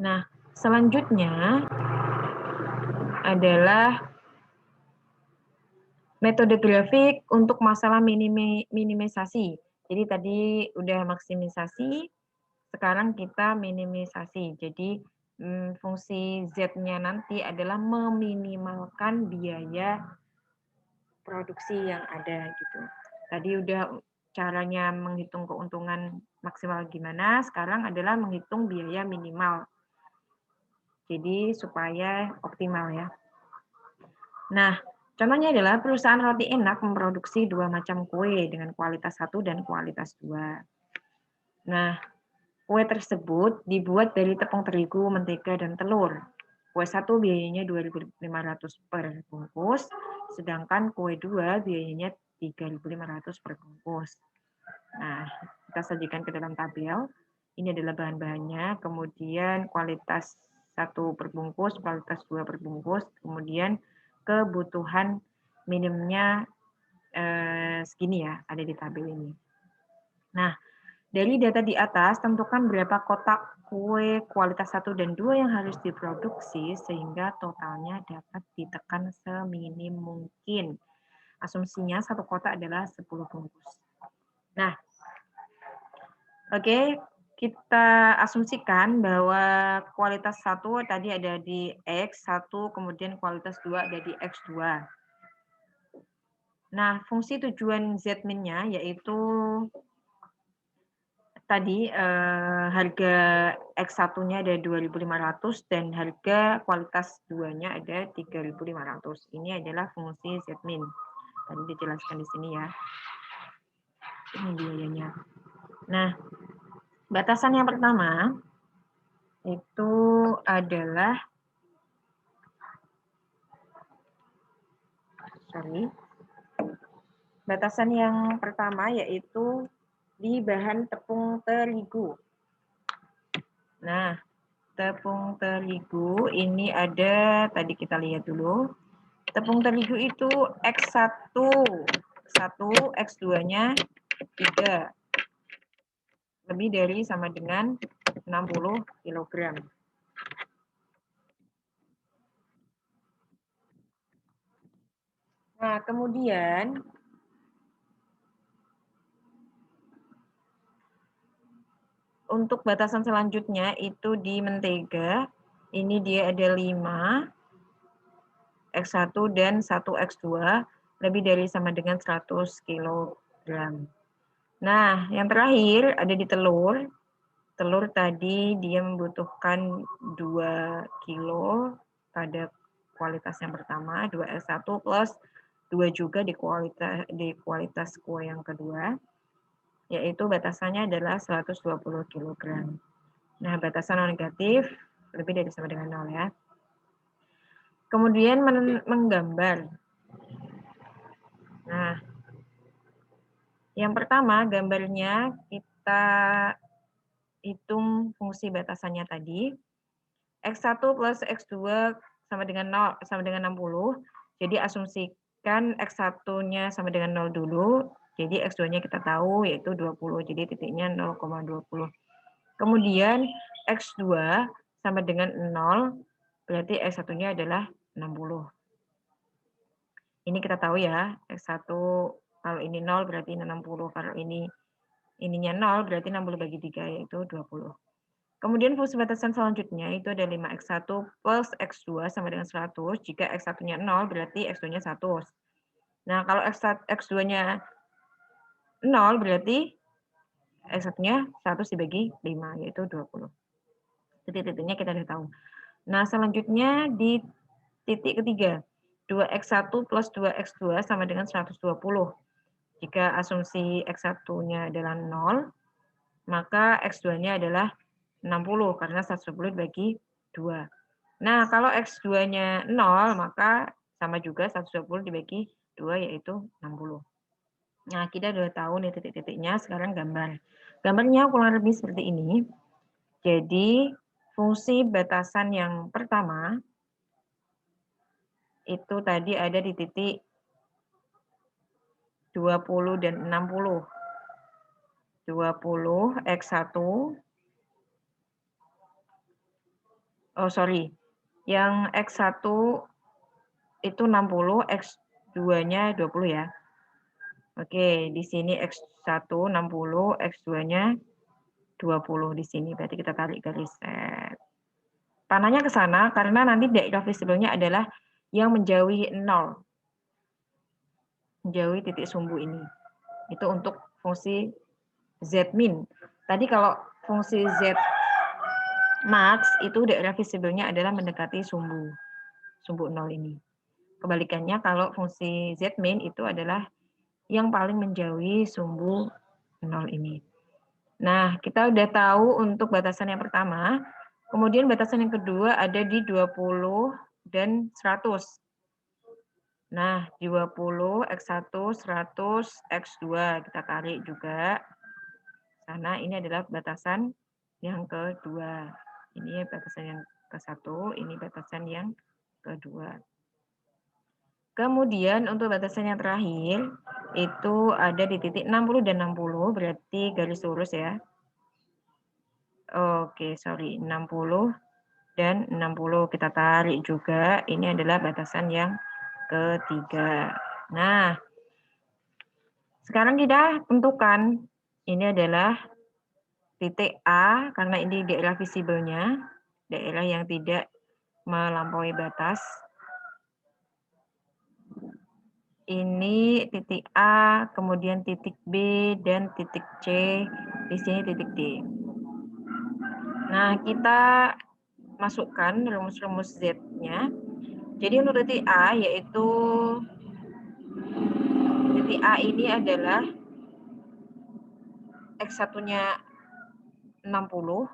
Nah, selanjutnya adalah metode grafik untuk masalah minimisasi. Jadi tadi udah maksimisasi, sekarang kita minimisasi. Jadi fungsi Z-nya nanti adalah meminimalkan biaya produksi yang ada gitu. Tadi udah caranya menghitung keuntungan maksimal gimana, sekarang adalah menghitung biaya minimal. Jadi supaya optimal ya. Nah, contohnya adalah perusahaan roti enak memproduksi 2 macam kue dengan kualitas 1 dan kualitas 2. Nah, kue tersebut dibuat dari tepung terigu, mentega, dan telur. Kue 1 biayanya 2.500 per bungkus, sedangkan kue 2 biayanya 3.500 per bungkus. Nah, kita sajikan ke dalam tabel. Ini adalah bahan-bahannya, kemudian kualitas 1 per bungkus, kualitas 2 per bungkus, kemudian kebutuhan minimumnya segini ya, ada di tabel ini. Nah, dari data di atas, tentukan berapa kotak kue kualitas 1 dan 2 yang harus diproduksi sehingga totalnya dapat ditekan seminim mungkin. Asumsinya satu kotak adalah 10 bungkus. Nah, oke, kita asumsikan bahwa kualitas 1 tadi ada di X1, kemudian kualitas 2 ada di X2. Nah, fungsi tujuan Z-min-nya yaitu tadi harga X1-nya ada 2.500 dan harga kualitas 2-nya ada 3.500. Ini adalah fungsi Z-min. Tadi dijelaskan di sini ya. Ini biayanya. Nah, batasan yang pertama itu adalah batasan yang pertama yaitu di bahan tepung terigu. Nah, tepung terigu ini ada, tadi kita lihat dulu. Tepung terigu itu X1, 1, X2-nya 3. Lebih dari sama dengan 60 kg. Nah, kemudian untuk batasan selanjutnya itu di mentega. Ini dia ada 5 X1 dan 1 X2 lebih dari sama dengan 100 kg. Nah, yang terakhir ada di telur. Telur tadi dia membutuhkan 2 kilo pada kualitas yang pertama, 2S1 plus 2 juga di kualitas kue yang kedua, yaitu batasannya adalah 120 kg. Nah, batasan non negatif lebih dari sama dengan 0 ya. Kemudian menggambar. Nah, yang pertama gambarnya kita hitung fungsi batasannya tadi. X1 plus X2 sama dengan 0 sama dengan 60. Jadi asumsikan X1-nya sama dengan 0 dulu. Jadi X2-nya kita tahu yaitu 20. Jadi titiknya 0,20. Kemudian X2 sama dengan 0, berarti X1-nya adalah 60. Ini kita tahu ya, X1 kalau ini 0 berarti 60, kalau ininya 0 berarti 60 bagi 3 yaitu 20. Kemudian fungsi batasan selanjutnya itu ada 5X1 plus X2 sama dengan 100. Jika X1-nya 0 berarti X2-nya 100. Nah, kalau X2-nya 0 berarti X1-nya 100 dibagi 5 yaitu 20. Titik-titiknya kita sudah tahu. Nah, selanjutnya di titik ketiga, 2X1 plus 2X2 sama dengan 120. Jika asumsi X1-nya adalah 0, maka X2-nya adalah 60 karena 120 dibagi 2. Nah, kalau X2-nya 0, maka sama juga 120 dibagi 2 yaitu 60. Nah, kita sudah tahu nih titik-titiknya, sekarang gambar. Gambarnya kurang lebih seperti ini. Jadi, fungsi batasan yang pertama itu tadi ada di titik 20 dan 60. 20 X1 Oh, sorry. Yang X1 itu 60, X2-nya 20 ya. Oke, di sini X1 60, X2-nya 20 di sini. Berarti kita tarik garis set. Panahnya ke sana karena nanti daerah visible-nya adalah yang menjauhi 0. Menjauhi titik sumbu ini. Itu untuk fungsi Z min. Tadi kalau fungsi Z max itu daerah visible-nya adalah mendekati sumbu 0 ini. Kebalikannya kalau fungsi Z min itu adalah yang paling menjauhi sumbu 0 ini. Nah, kita udah tahu untuk batasan yang pertama. Kemudian batasan yang kedua ada di 20 dan 100. Nah, 20, X1, 100, X2 kita tarik juga. Karena ini adalah batasan yang kedua. Ini batasan yang ke-1, ini batasan yang kedua. Kemudian untuk batasan yang terakhir, itu ada di titik 60 dan 60, berarti garis lurus ya. Oke, sorry, 60 dan 60 kita tarik juga. Ini adalah batasan yang ketiga. Nah, sekarang kita tentukan ini adalah titik A, karena ini daerah visible-nya, daerah yang tidak melampaui batas. Ini titik A, kemudian titik B, dan titik C, di sini titik D. Nah, kita masukkan rumus-rumus Z-nya. Jadi untuk titik A, yaitu titik A ini adalah X1-nya 60,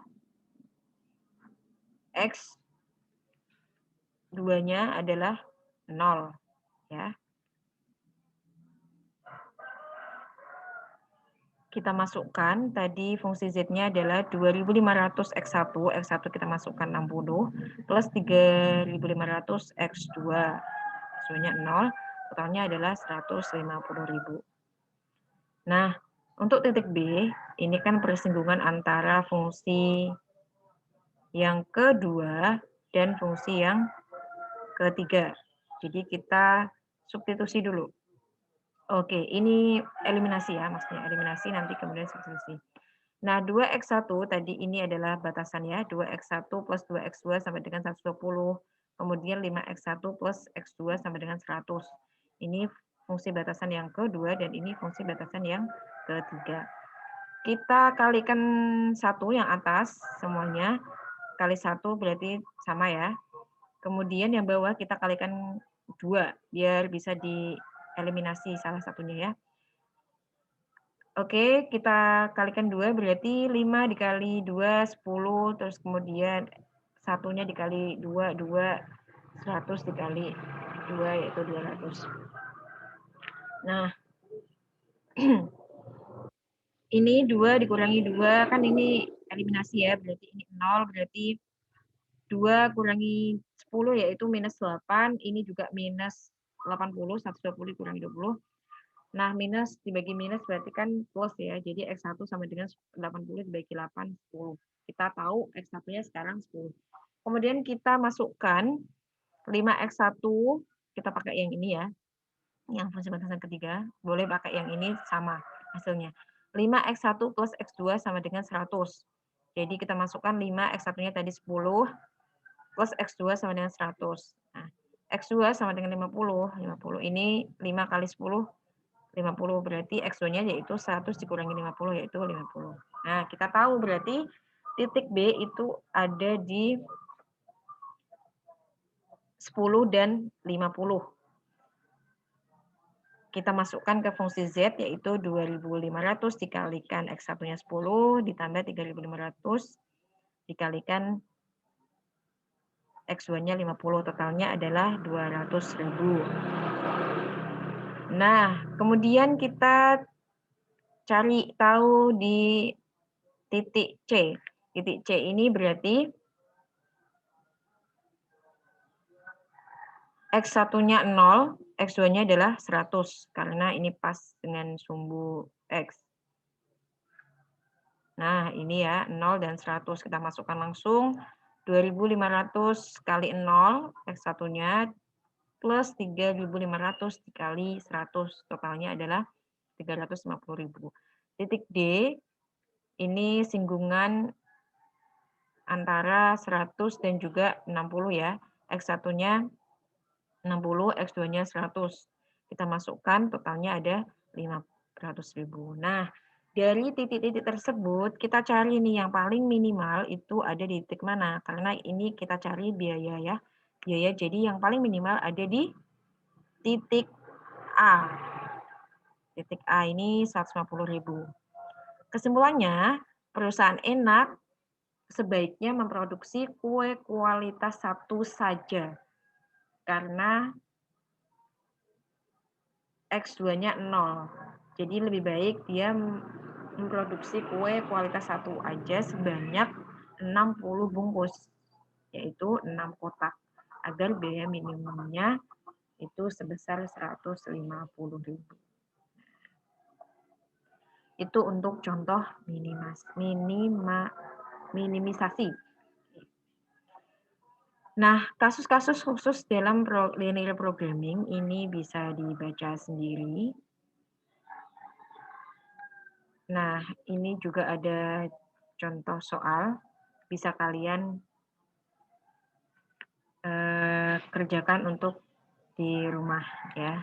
X2-nya adalah 0. Ya. Kita masukkan, tadi fungsi Z-nya adalah 2500 X1, X1 kita masukkan 60, plus 3500 X2, X2-nya 0, totalnya adalah 150.000. Nah, untuk titik B, ini kan persinggungan antara fungsi yang kedua dan fungsi yang ketiga. Jadi kita substitusi dulu. Oke, ini eliminasi ya, maksudnya eliminasi nanti kemudian substitusi. Nah, 2X1 tadi ini adalah batasan ya, 2X1 plus 2X2 sampai dengan 120. Kemudian 5X1 plus X2 sampai dengan 100. Ini fungsi batasan yang kedua dan ini fungsi batasan yang ketiga. Kita kalikan 1 yang atas semuanya, kali 1 berarti sama ya. Kemudian yang bawah kita kalikan 2, biar bisa dieliminasi salah satunya ya. Oke, kita kalikan 2 berarti 5 dikali 2, 10, terus kemudian satunya dikali 2, 100 dikali 2 yaitu 200. Nah, ini 2 dikurangi 2, kan ini eliminasi ya, berarti ini 0, berarti 2 kurangi 10 yaitu minus 8, ini juga minus 80, 120 dikurangi 20. Nah, minus dibagi minus berarti kan plus ya. Jadi X1 sama dengan 80 dibagi 8, 10. Kita tahu X1-nya sekarang 10. Kemudian kita masukkan 5X1, kita pakai yang ini ya. Yang fungsi batasan ketiga, boleh pakai yang ini sama hasilnya. 5X1 plus X2 sama dengan 100. Jadi kita masukkan 5, X1-nya tadi 10, plus X2 sama dengan 100. Nah, X2 sama dengan 50. 50 ini 5 kali 10, 50, berarti X2-nya yaitu 100 dikurangi 50 yaitu 50. Nah, kita tahu berarti titik B itu ada di 10 dan 50. Kita masukkan ke fungsi Z yaitu 2500 dikalikan X1-nya 10 ditambah 3500 dikalikan X2-nya 50, totalnya adalah 200.000. Nah, kemudian kita cari tahu di titik C. Titik C ini berarti X1-nya 0, X2-nya adalah 100, karena ini pas dengan sumbu X. Nah, ini ya, 0 dan 100. Kita masukkan langsung. 2.500 kali 0, X1-nya, plus 3.500 dikali 100, totalnya adalah 350.000. Titik D, ini singgungan antara 100 dan juga 60 ya. X1-nya 60, X2-nya 100. Kita masukkan, totalnya ada 500.000. Nah, dari titik-titik tersebut, kita cari nih yang paling minimal itu ada di titik mana. Karena ini kita cari biaya ya. Biaya, jadi yang paling minimal ada di titik A. Titik A ini 150.000. Kesimpulannya, perusahaan Enak sebaiknya memproduksi kue kualitas 1 saja. Karena X2-nya 0. Jadi lebih baik dia memproduksi kue kualitas 1 aja sebanyak 60 bungkus, yaitu 6 kotak, agar biaya minimumnya itu sebesar 150.000. Itu untuk contoh minimisasi. Nah, kasus-kasus khusus dalam linear programming ini bisa dibaca sendiri. Nah, ini juga ada contoh soal, bisa kalian kerjakan untuk di rumah ya.